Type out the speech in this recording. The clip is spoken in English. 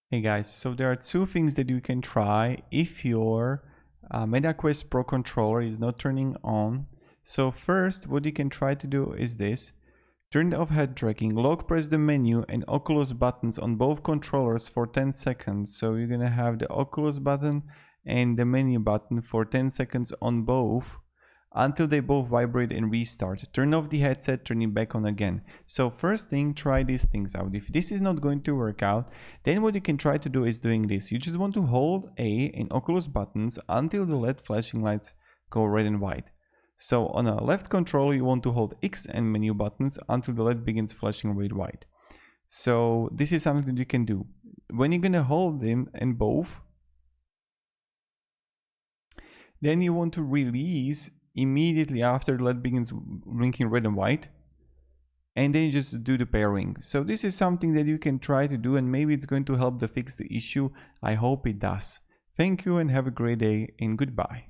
Hey guys, so there are two things that you can try if your MetaQuest Pro controller is not turning on. So first, what you can try to do is this. Turn off head tracking, lock press the menu and Oculus buttons on both controllers for 10 seconds. So you're gonna have the Oculus button and the menu button for 10 seconds on both until they both vibrate and restart. Turn off the headset, turn it back on again. So first thing, try these things out. If this is not going to work out, then what you can try to do is doing this. You just want to hold A and Oculus buttons until the LED flashing lights go red and white. So on a left controller, you want to hold X and menu buttons until the LED begins flashing red white. So this is something that you can do. When you're gonna hold them in both, then you want to release immediately after the LED begins blinking red and white, and then you just do the pairing. So this is something that you can try to do, and maybe it's going to help to fix the issue. I hope it does. Thank you and have a great day, and goodbye.